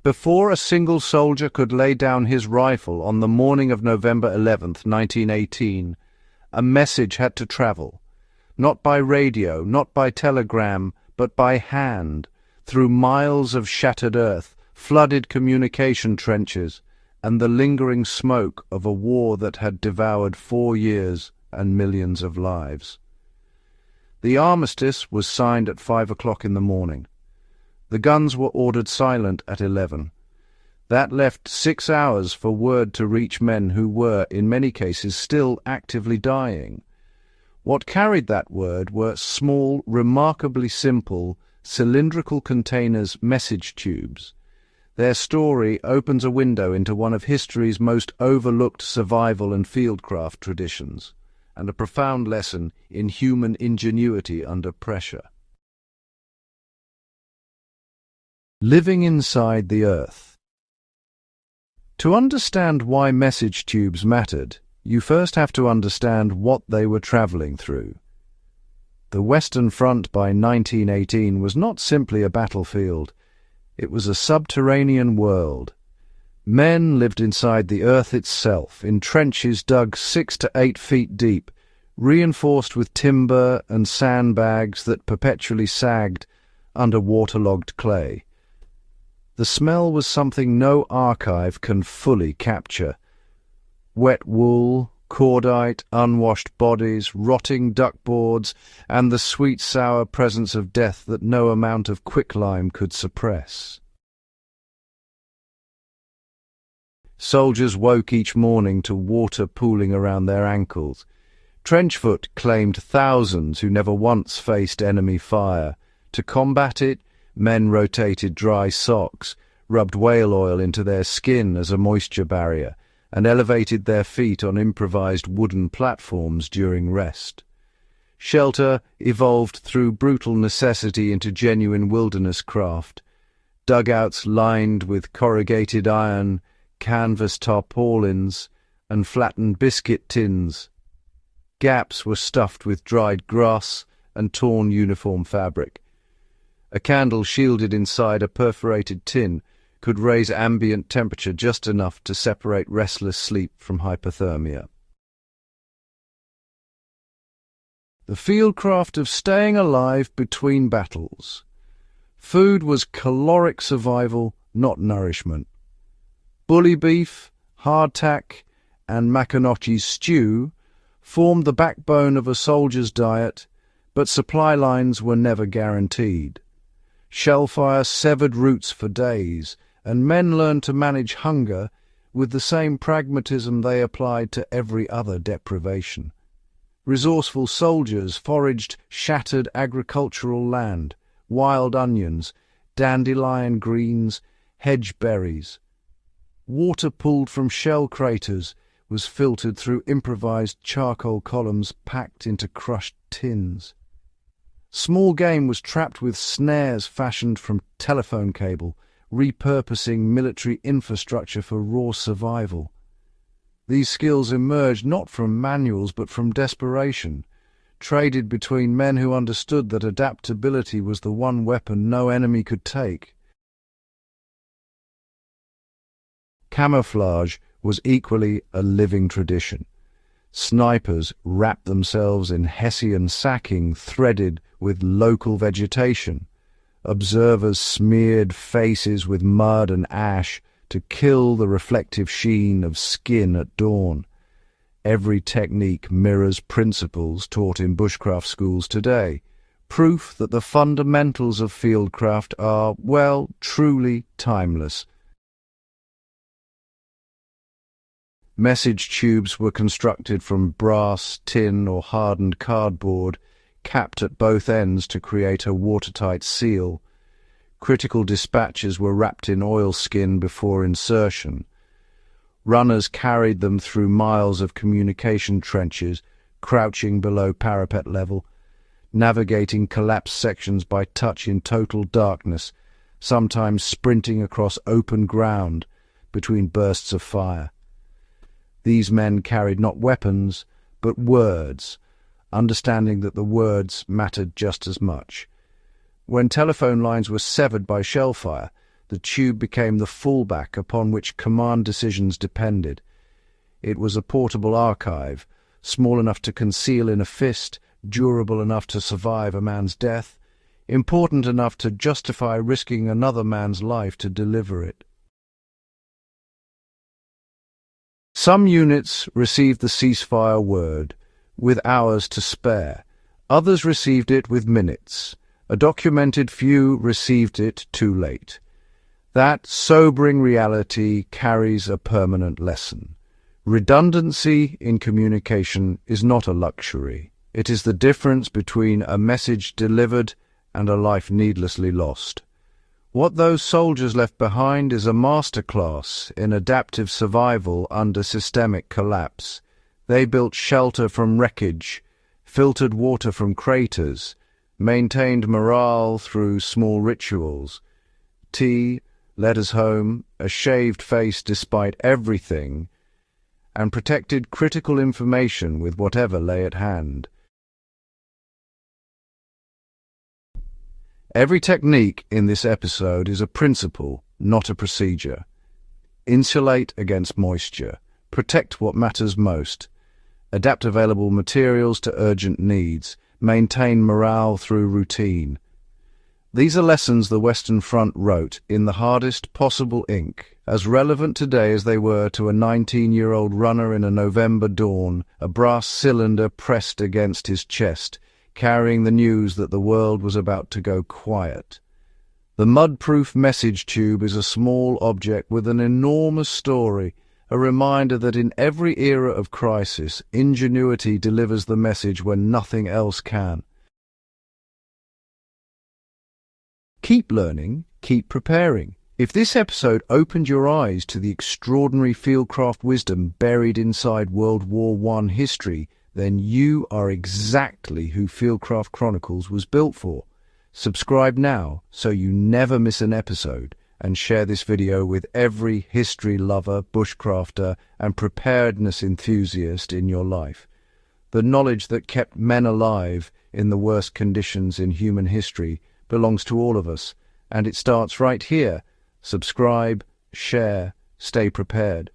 Before a single soldier could lay down his rifle on the morning of November 11th, 1918, a message had to travel, not by radio, not by telegram, but by hand, through miles of shattered earth, flooded communication trenches, and the lingering smoke of a war that had devoured 4 years and millions of lives. The armistice was signed at 5 o'clock in the morning. The guns were ordered silent at 11. That left 6 hours for word to reach men who were, in many cases, still actively dying. What carried that word were small, remarkably simple, cylindrical containers, message tubes. Their story opens a window into one of history's most overlooked survival and fieldcraft traditions, and a profound lesson in human ingenuity under pressure. Living inside the earth. To understand why message tubes mattered, you first have to understand what they were traveling through. The Western Front by 1918 was not simply a battlefield. It was a subterranean world. Men lived inside the earth itself, in trenches dug 6 to 8 feet deep, reinforced with timber and sandbags that perpetually sagged under waterlogged clay. The smell was something no archive can fully capture. Wet wool, cordite, unwashed bodies, rotting duckboards, and the sweet-sour presence of death that no amount of quicklime could suppress. Soldiers woke each morning to water pooling around their ankles. Trenchfoot claimed thousands who never once faced enemy fire. To combat it, men rotated dry socks, rubbed whale oil into their skin as a moisture barrier, and elevated their feet on improvised wooden platforms during rest. Shelter evolved through brutal necessity into genuine wilderness craft. Dugouts lined with corrugated iron, canvas tarpaulins, and flattened biscuit tins. Gaps were stuffed with dried grass and torn uniform fabric. A candle shielded inside a perforated tin could raise ambient temperature just enough to separate restless sleep from hypothermia. The fieldcraft of staying alive between battles. Food was caloric survival, not nourishment. Bully beef, hardtack, and Maconochie stew formed the backbone of a soldier's diet, but supply lines were never guaranteed. Shellfire severed routes for days, and men learned to manage hunger with the same pragmatism they applied to every other deprivation. Resourceful soldiers foraged shattered agricultural land, wild onions, dandelion greens, hedge berries. Water pulled from shell craters was filtered through improvised charcoal columns packed into crushed tins. Small game was trapped with snares fashioned from telephone cable, repurposing military infrastructure for raw survival. These skills emerged not from manuals but from desperation, traded between men who understood that adaptability was the one weapon no enemy could take. Camouflage was equally a living tradition. Snipers wrapped themselves in Hessian sacking threaded with local vegetation. Observers smeared faces with mud and ash to kill the reflective sheen of skin at dawn. Every technique mirrors principles taught in bushcraft schools today, proof that the fundamentals of fieldcraft are, well, truly timeless. Message tubes were constructed from brass, tin, or hardened cardboard, capped at both ends to create a watertight seal. Critical dispatches were wrapped in oilskin before insertion. Runners carried them through miles of communication trenches, crouching below parapet level, navigating collapsed sections by touch in total darkness, sometimes sprinting across open ground between bursts of fire. These men carried not weapons, but words, understanding that the words mattered just as much. When telephone lines were severed by shellfire, the tube became the fallback upon which command decisions depended. It was a portable archive, small enough to conceal in a fist, durable enough to survive a man's death, important enough to justify risking another man's life to deliver it. Some units received the ceasefire word, with hours to spare. Others received it with minutes. A documented few received it too late. That sobering reality carries a permanent lesson. Redundancy in communication is not a luxury. It is the difference between a message delivered and a life needlessly lost. What those soldiers left behind is a masterclass in adaptive survival under systemic collapse. They built shelter from wreckage, filtered water from craters, maintained morale through small rituals. Tea, letters home, a shaved face despite everything, and protected critical information with whatever lay at hand. Every technique in this episode is a principle, not a procedure. Insulate against moisture. Protect what matters most. Adapt available materials to urgent needs. Maintain morale through routine. These are lessons the Western Front wrote in the hardest possible ink, as relevant today as they were to a 19-year-old runner in a November dawn, a brass cylinder pressed against his chest, carrying the news that the world was about to go quiet. The mud-proof message tube is a small object with an enormous story, a reminder that in every era of crisis, ingenuity delivers the message when nothing else can. Keep learning, keep preparing. If this episode opened your eyes to the extraordinary Fieldcraft wisdom buried inside World War I history, then you are exactly who Fieldcraft Chronicles was built for. Subscribe now so you never miss an episode, and share this video with every history lover, bushcrafter, and preparedness enthusiast in your life. The knowledge that kept men alive in the worst conditions in human history belongs to all of us, and it starts right here. Subscribe, share, stay prepared.